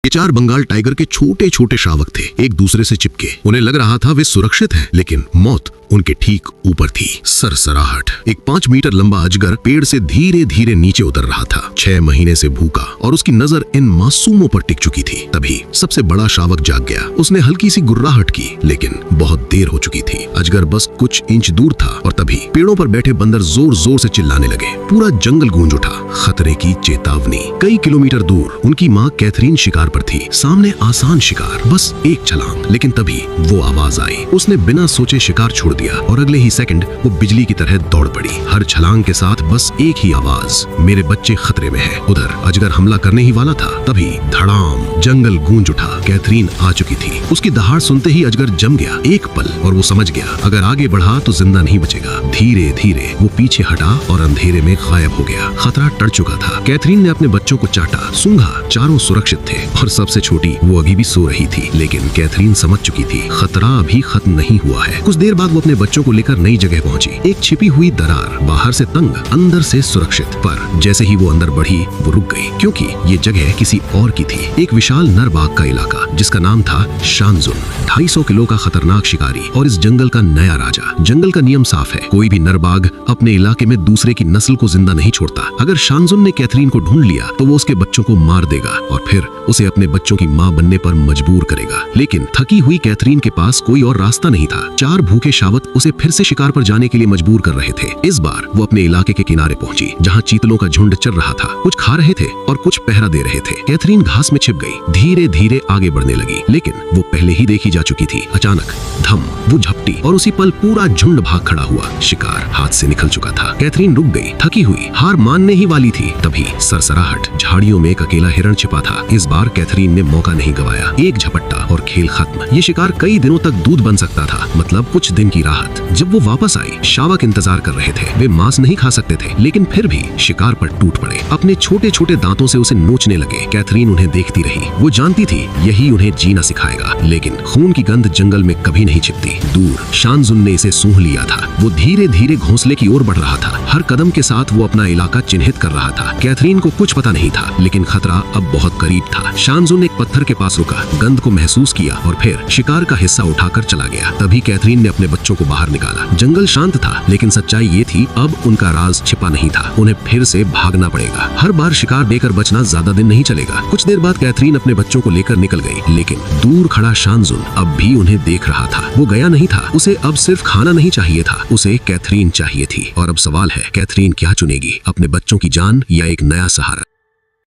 ये 4 बंगाल टाइगर के छोटे छोटे शावक थे, एक दूसरे से चिपके। उन्हें लग रहा था वे सुरक्षित हैं, लेकिन मौत उनके ठीक ऊपर थी। सरसराहट। एक 5 मीटर लंबा अजगर पेड़ से धीरे धीरे नीचे उतर रहा था। 6 महीने से भूखा और उसकी नजर इन मासूमों पर टिक चुकी थी। तभी सबसे बड़ा शावक जाग गया। उसने हल्की सी गुर्राहट की, लेकिन बहुत देर हो चुकी थी। अजगर बस कुछ इंच दूर था और तभी पेड़ों पर बैठे बंदर जोर जोर से चिल्लाने लगे। पूरा जंगल गूंज उठा। खतरे की चेतावनी। कई किलोमीटर दूर उनकी माँ कैथरीन शिकार पर थी। सामने आसान शिकार, बस एक छलांग। लेकिन तभी वो आवाज आई। उसने बिना सोचे शिकार छोड़ दिया और अगले ही सेकंड वो बिजली की तरह दौड़ पड़ी। हर छलांग के साथ बस एक ही आवाज, मेरे बच्चे खतरे में हैं। उधर अजगर हमला करने ही वाला था, तभी धड़ाम, जंगल गूंज उठा। कैथरीन आ चुकी थी। उसकी दहाड़ सुनते ही अजगर जम गया। एक पल और वो समझ गया, अगर आगे बढ़ा तो जिंदा नहीं बचेगा। धीरे धीरे वो पीछे हटा और अंधेरे में गायब हो गया। खतरा टल चुका था। कैथरीन ने अपने बच्चों को चाटा, सूंघा, चारों सुरक्षित थे और सबसे छोटी वो अभी भी सो रही थी। लेकिन कैथरीन समझ चुकी थी, खतरा अभी खत्म नहीं हुआ है। कुछ देर बाद वो अपने बच्चों को लेकर नई जगह पहुंची। एक छिपी हुई दरार, बाहर से तंग, अंदर से सुरक्षित। पर जैसे ही वो अंदर बढ़ी, वो रुक गई, क्योंकि ये जगह किसी और की थी। एक विशाल नर बाघ का इलाका, जिसका नाम था शानजुन। 250 किलो का खतरनाक शिकारी और इस जंगल का नया राजा। जंगल का नियम साफ है, कोई भी नर बाघ अपने इलाके में दूसरे की नस्ल को जिंदा नहीं छोड़ता। अगर शानजुन ने कैथरीन को ढूंढ लिया तो वो उसके बच्चों को मार देगा और फिर उसे अपने बच्चों की मां बनने पर मजबूर करेगा। लेकिन थकी हुई कैथरीन के पास कोई और रास्ता नहीं था। 4 भूखे शावक उसे फिर से शिकार पर जाने के लिए मजबूर कर रहे थे। इस बार वो अपने इलाके के किनारे पहुंची, जहां चीतलों का झुंड चल रहा था। कुछ खा रहे थे और कुछ पहरा दे रहे थे। कैथरीन घास में छिप गई, धीरे धीरे आगे बढ़ने लगी, लेकिन वो पहले ही देखी जा चुकी थी। अचानक धम, वो झपटी और उसी पल पूरा झुंड भाग खड़ा हुआ। शिकार हाथ से निकल चुका था। कैथरीन रुक गई, थकी हुई, हार मानने ही वाली थी। तभी सरसराहट। झाड़ियों में एक अकेला हिरण छिपा था। इस बार कैथरीन ने मौका नहीं गवाया। एक झपट्टा और खेल खत्म। ये शिकार कई दिनों तक दूध बन सकता था, मतलब कुछ दिन की राहत। जब वो वापस आई, शावक इंतजार कर रहे थे। वे मांस नहीं खा सकते थे, लेकिन फिर भी शिकार पर टूट पड़े। अपने छोटे छोटे दांतों से उसे नोचने लगे। कैथरीन उन्हें देखती रही। वो जानती थी यही उन्हें जीना सिखाएगा, लेकिन खून की गंध जंगल में कभी नहीं छिपती। दूर शानजुन ने इसे सूंघ लिया था। वो धीरे धीरे घोंसले की ओर बढ़ रहा था। हर कदम के साथ वो अपना इलाका चिन्हित कर रहा था। कैथरीन को कुछ पता नहीं था, लेकिन खतरा अब बहुत करीब था। शानजुन एक पत्थर के पास रुका, गंध को महसूस किया और फिर शिकार का हिस्सा उठाकर चला गया। तभी कैथरीन ने अपने बच्चों को बाहर निकाला। जंगल शांत था, लेकिन सच्चाई ये थी, अब उनका राज छिपा नहीं था। उन्हें फिर से भागना पड़ेगा। हर बार शिकार देकर बचना ज्यादा दिन नहीं चलेगा। कुछ देर बाद कैथरीन अपने बच्चों को लेकर निकल गई, लेकिन दूर खड़ा शानजुन अब भी उन्हें देख रहा था। वो गया नहीं था। उसे अब सिर्फ खाना नहीं चाहिए था, उसे कैथरीन चाहिए थी। और अब सवाल है, कैथरीन क्या चुनेगी, अपने बच्चों की जान या एक नया सहारा?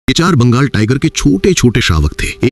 ये 4 बंगाल टाइगर के छोटे छोटे शावक थे।